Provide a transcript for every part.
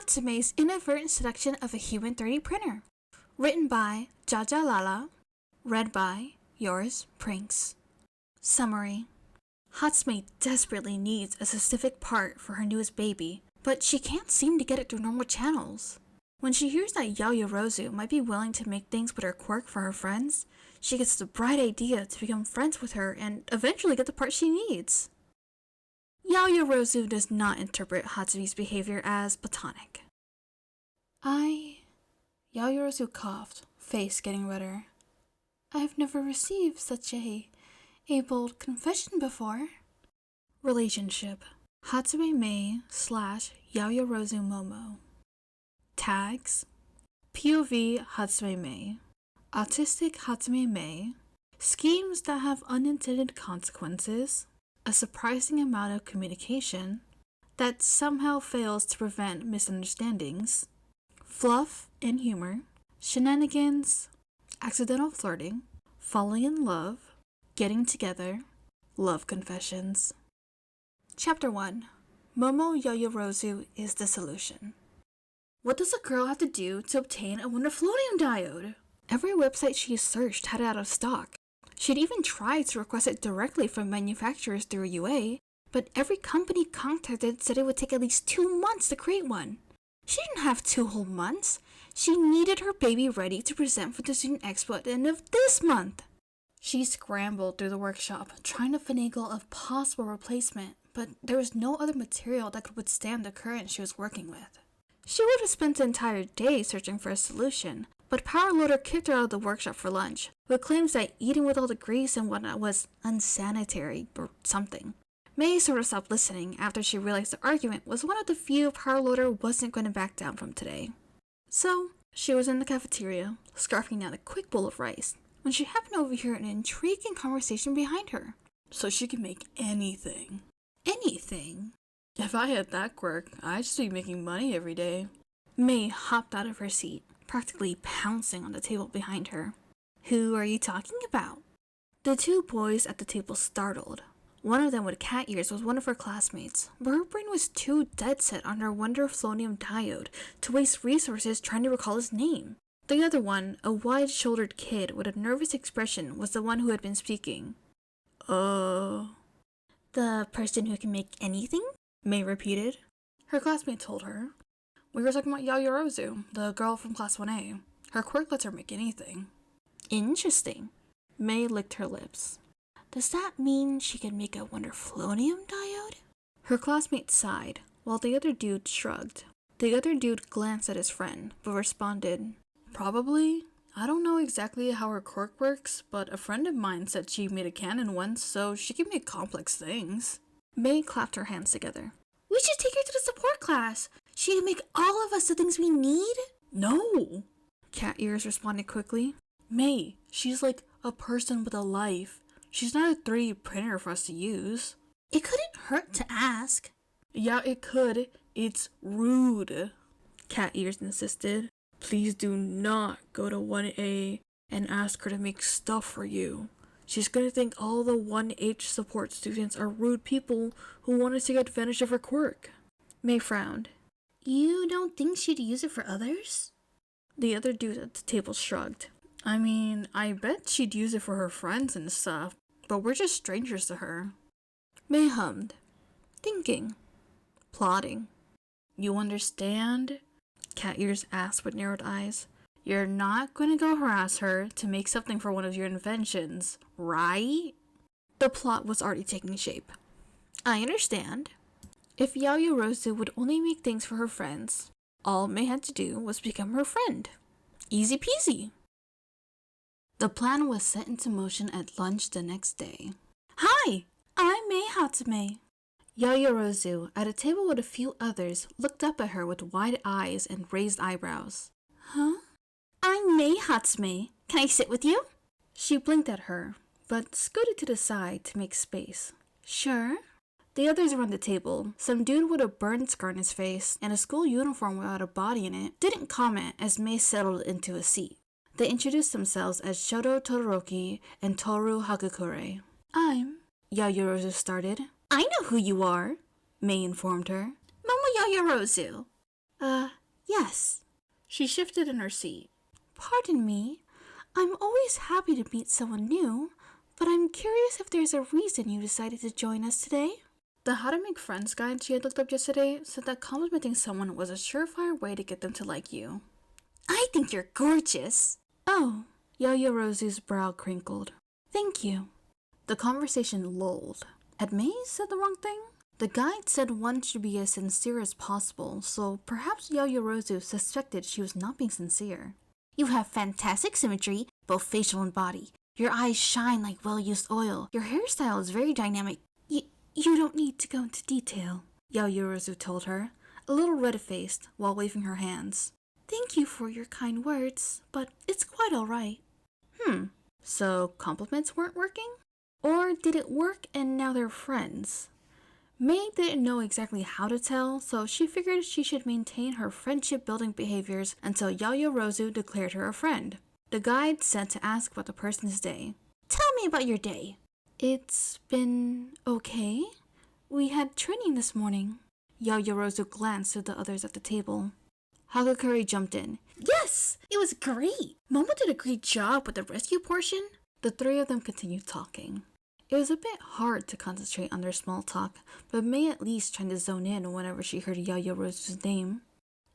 Hatsume's Inadvertent Seduction of a Human 3D Printer. Written by JajaLala. Read by yours, Prinks. Summary. Hatsume desperately needs a specific part for her newest baby, but she can't seem to get it through normal channels. When she hears that Yaoyorozu might be willing to make things with her quirk for her friends, she gets the bright idea to become friends with her and eventually get the part she needs. Yaoyorozu does not interpret Hatsume's behavior as platonic. Yaoyorozu coughed, face getting redder. I've never received such a bold confession before. Relationship. Hatsume Mei / Yaoyorozu Momo. Tags. POV Hatsume Mei. Autistic Hatsume Mei. Schemes that have unintended consequences. A surprising amount of communication that somehow fails to prevent misunderstandings. Fluff and humor. Shenanigans. Accidental flirting. Falling in love. Getting together. Love confessions. Chapter 1. Momo Yaoyorozu is the solution. What does a girl have to do to obtain a Wonderflonium diode? Every website she searched had it out of stock. She'd even tried to request it directly from manufacturers through UA, but every company contacted said it would take at least 2 months to create one. She didn't have 2 whole months. She needed her baby ready to present for the Student Expo at the end of this month. She scrambled through the workshop, trying to finagle a possible replacement, but there was no other material that could withstand the current she was working with. She would have spent the entire day searching for a solution, but Power Loader kicked her out of the workshop for lunch, with claims that eating with all the grease and whatnot was unsanitary or something. May sort of stopped listening after she realized the argument was one of the few Power Loader wasn't going to back down from today. So, she was in the cafeteria, scarfing down a quick bowl of rice, when she happened to overhear an intriguing conversation behind her. So she could make anything. Anything? If I had that quirk, I'd just be making money every day. May hopped out of her seat, practically pouncing on the table behind her. Who are you talking about? The 2 boys at the table startled. One of them with cat ears was one of her classmates, but her brain was too dead set on her Wonderflonium diode to waste resources trying to recall his name. The other one, a wide-shouldered kid with a nervous expression, was the one who had been speaking. The person who can make anything? May repeated. Her classmate told her. We were talking about Yaoyorozu, the girl from Class 1A. Her quirk lets her make anything. Interesting. May licked her lips. Does that mean she can make a Wonderflonium diode? Her classmate sighed, while the other dude shrugged. The other dude glanced at his friend, but responded, Probably. I don't know exactly how her quirk works, but a friend of mine said she made a cannon once, so she can make complex things. May clapped her hands together. We should take her to the support class. She can make all of us the things we need. No. Cat Ears responded quickly. May, she's like a person with a life. She's not a 3D printer for us to use. It couldn't hurt to ask. Yeah, it could. It's rude. Cat Ears insisted. Please do not go to 1A and ask her to make stuff for you. She's gonna think all the 1H support students are rude people who want to take advantage of her quirk. May frowned. You don't think she'd use it for others? The other dude at the table shrugged. I mean, I bet she'd use it for her friends and stuff, but we're just strangers to her. May hummed. Thinking. Plotting. You understand? Cat Ears asked with narrowed eyes. You're not going to go harass her to make something for one of your inventions, right? The plot was already taking shape. I understand. If Yaoyorozu would only make things for her friends, all May had to do was become her friend. Easy peasy. The plan was set into motion at lunch the next day. Hi, I'm May Hatsume. Yaoyorozu, at a table with a few others, looked up at her with wide eyes and raised eyebrows. Huh? I'm May Hatsume. Can I sit with you? She blinked at her, but scooted to the side to make space. Sure. The others around the table, some dude with a burn scar on his face and a school uniform without a body in it, didn't comment as May settled into a seat. They introduced themselves as Shoto Todoroki and Toru Hagakure. Yaoyorozu started. I know who you are, May informed her. Momo Yaoyorozu. Yes. She shifted in her seat. Pardon me. I'm always happy to meet someone new, but I'm curious if there's a reason you decided to join us today? The How to Make Friends guide she had looked up yesterday said that complimenting someone was a surefire way to get them to like you. I think you're gorgeous. Oh, Yaoyorozu's brow crinkled. Thank you. The conversation lulled. Had May said the wrong thing? The guide said one should be as sincere as possible, so perhaps Yaoyorozu suspected she was not being sincere. You have fantastic symmetry, both facial and body. Your eyes shine like well-used oil. Your hairstyle is very dynamic. You don't need to go into detail, Yaoyorozu told her, a little red-faced while waving her hands. Thank you for your kind words, but it's quite alright. So compliments weren't working? Or did it work and now they're friends? May didn't know exactly how to tell, so she figured she should maintain her friendship-building behaviors until Yaoyorozu declared her a friend. The guide said to ask about the person's day. Tell me about your day. It's been okay. We had training this morning. Yaoyorozu glanced at the others at the table. Hagakure jumped in. Yes, it was great. Momo did a great job with the rescue portion. The three of them continued talking. It was a bit hard to concentrate on their small talk, but May at least tried to zone in whenever she heard Yaoyorozu's name.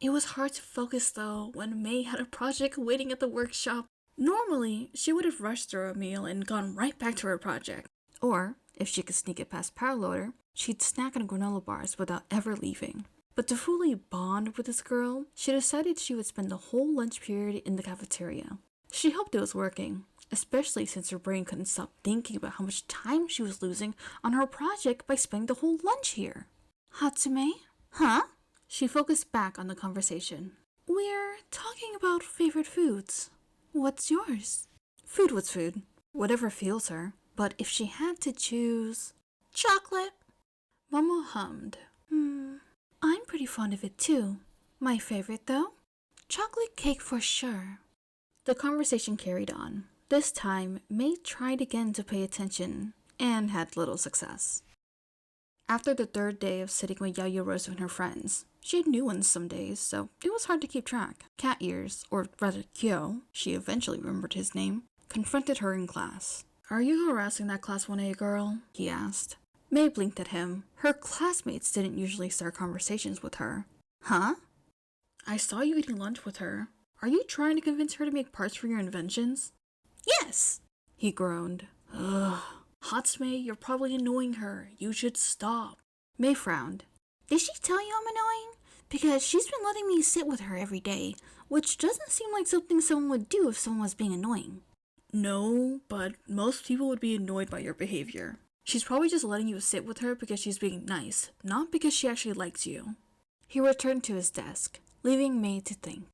It was hard to focus though when May had a project waiting at the workshop. Normally, she would have rushed through a meal and gone right back to her project. Or, if she could sneak it past Power Loader, she'd snack on granola bars without ever leaving. But to fully bond with this girl, she decided she would spend the whole lunch period in the cafeteria. She hoped it was working, especially since her brain couldn't stop thinking about how much time she was losing on her project by spending the whole lunch here. Hatsume? Huh? She focused back on the conversation. We're talking about favorite foods. What's yours? Food was food, whatever fuels her. But if she had to choose... Chocolate. Momo hummed. I'm pretty fond of it too. My favorite though? Chocolate cake for sure. The conversation carried on. This time, May tried again to pay attention, and had little success. After the third day of sitting with Yaoyorozu and her friends, she had new ones some days, so it was hard to keep track. Cat Ears, or rather Kyo, she eventually remembered his name, confronted her in class. "Are you harassing that Class 1A girl?" he asked. May blinked at him. Her classmates didn't usually start conversations with her. Huh? "I saw you eating lunch with her. Are you trying to convince her to make parts for your inventions?" Yes! He groaned. Ugh. "Hatsume, you're probably annoying her. You should stop." May frowned. Did she tell you I'm annoying? Because she's been letting me sit with her every day, which doesn't seem like something someone would do if someone was being annoying. No, but most people would be annoyed by your behavior. She's probably just letting you sit with her because she's being nice, not because she actually likes you. He returned to his desk, leaving May to think.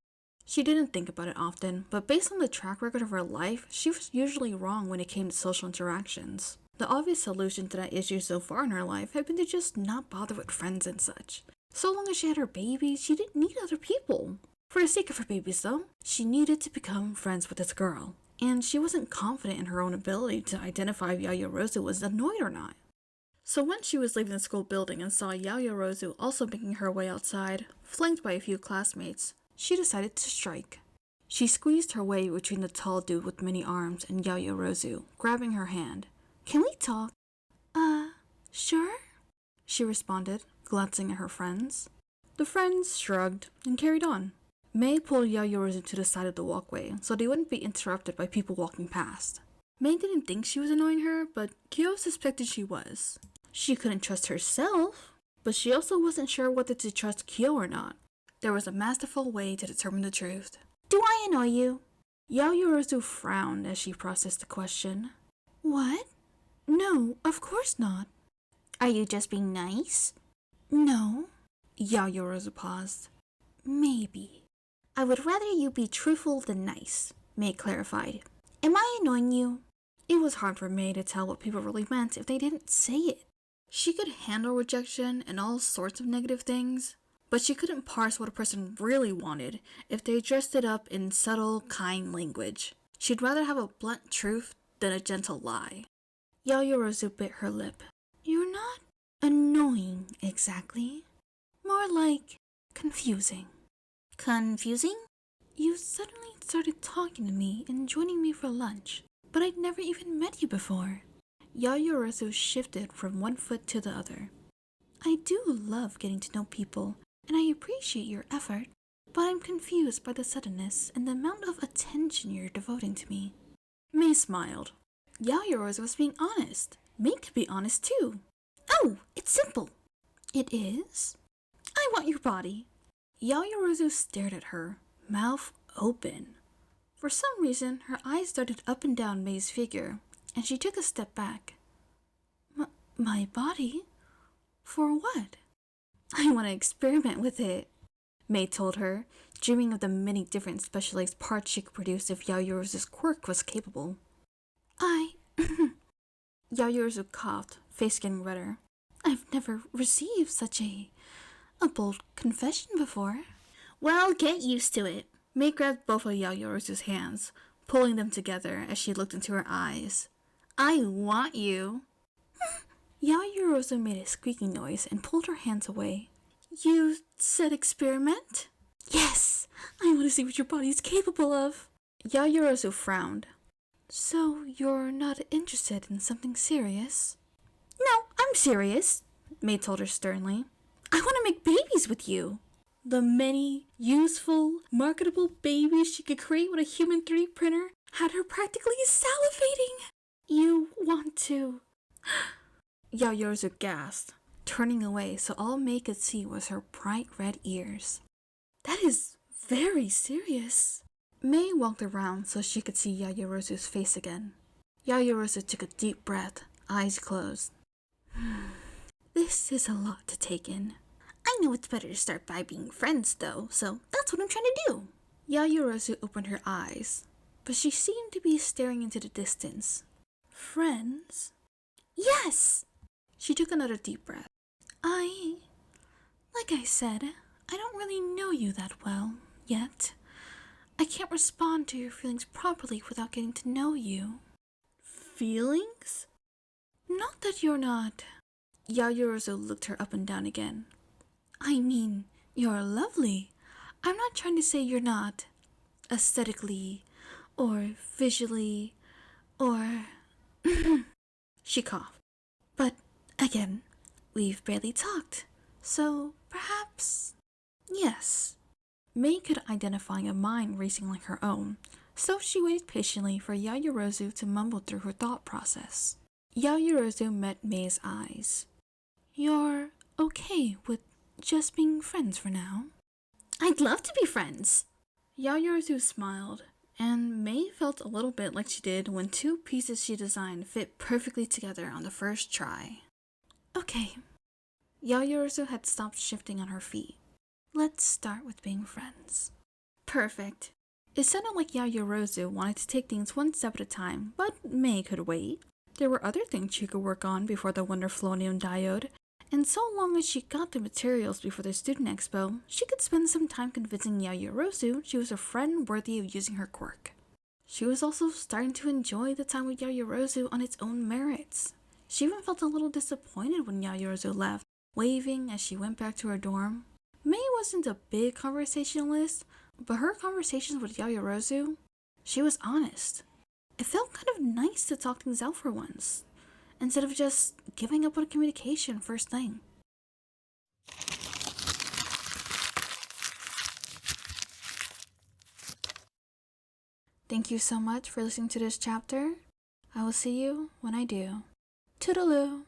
She didn't think about it often, but based on the track record of her life, she was usually wrong when it came to social interactions. The obvious solution to that issue so far in her life had been to just not bother with friends and such. So long as she had her babies, she didn't need other people. For the sake of her babies though, she needed to become friends with this girl. And she wasn't confident in her own ability to identify if Yaoyorozu was annoyed or not. So when she was leaving the school building and saw Yaoyorozu also making her way outside, flanked by a few classmates, she decided to strike. She squeezed her way between the tall dude with many arms and Yaoyorozu, grabbing her hand. "Can we talk?" Sure?" she responded, glancing at her friends. The friends shrugged and carried on. May pulled Yaoyorozu to the side of the walkway so they wouldn't be interrupted by people walking past. May didn't think she was annoying her, but Kyo suspected she was. She couldn't trust herself, but she also wasn't sure whether to trust Kyo or not. There was a masterful way to determine the truth. "Do I annoy you?" Yaoyorozu frowned as she processed the question. "What? No, of course not." "Are you just being nice?" "No." Yaoyorozu paused. "Maybe." "I would rather you be truthful than nice," May clarified. "Am I annoying you?" It was hard for May to tell what people really meant if they didn't say it. She could handle rejection and all sorts of negative things, but she couldn't parse what a person really wanted if they dressed it up in subtle, kind language. She'd rather have a blunt truth than a gentle lie. Yaoyorozu bit her lip. "You're not annoying exactly. More like confusing." Confusing? You suddenly started talking to me and joining me for lunch, but I'd never even met you before. Yaoyorozu shifted from one foot to the other. I do love getting to know people, and I appreciate your effort, but I'm confused by the suddenness and the amount of attention you're devoting to me. Mei smiled. Yaoyorozu was being honest. Mei could be honest too. Oh, it's simple. It is? I want your body. Yaoyorozu stared at her, mouth open. For some reason, her eyes darted up and down Mei's figure, and she took a step back. My body? For what? I want to experiment with it, Mei told her, dreaming of the many different specialized parts she could produce if Yaoyorozu's quirk was capable. Yaoyorozu coughed, face getting redder. I've never received such a bold confession before. Well, get used to it. Mei grabbed both of Yaoyorozu's hands, pulling them together as she looked into her eyes. I want you. Yaoyorozu made a squeaking noise and pulled her hands away. You said experiment? Yes, I want to see what your body is capable of. Yaoyorozu frowned. So you're not interested in something serious? No, I'm serious, Mei told her sternly. I want to make babies with you. The many useful, marketable babies she could create with a human 3D printer had her practically salivating. You want to... Yaoyorozu gasped, turning away so all Mei could see was her bright red ears. That is very serious. Mei walked around so she could see Yaoyorozu's face again. Yaoyorozu took a deep breath, eyes closed. This is a lot to take in. I know it's better to start by being friends, though, so that's what I'm trying to do. Yaoyorozu opened her eyes, but she seemed to be staring into the distance. Friends? Yes! She took another deep breath. Like I said, I don't really know you that well, yet. I can't respond to your feelings properly without getting to know you. Feelings? Not that you're not... Yaoyorozu looked her up and down again. I mean, you're lovely. I'm not trying to say you're not aesthetically or visually or... She coughed. But again, we've barely talked, so perhaps... Yes. Mei could identify a mind racing like her own, so she waited patiently for Yaoyorozu to mumble through her thought process. Yaoyorozu met Mei's eyes. You're okay with just being friends for now? I'd love to be friends. Yaoyorozu smiled, and Mei felt a little bit like she did when two pieces she designed fit perfectly together on the first try. Okay. Yaoyorozu had stopped shifting on her feet. Let's start with being friends. Perfect. It sounded like Yaoyorozu wanted to take things one step at a time, but Mei could wait. There were other things she could work on before the Wonder Flonium Diode, and so long as she got the materials before the student expo, she could spend some time convincing Yaoyorozu she was a friend worthy of using her quirk. She was also starting to enjoy the time with Yaoyorozu on its own merits. She even felt a little disappointed when Yaoyorozu left, waving as she went back to her dorm. Mei wasn't a big conversationalist, but her conversations with Yaoyorozu, she was honest. It felt kind of nice to talk things out for once, instead of just giving up on communication first thing. Thank you so much for listening to this chapter. I will see you when I do. Toodaloo!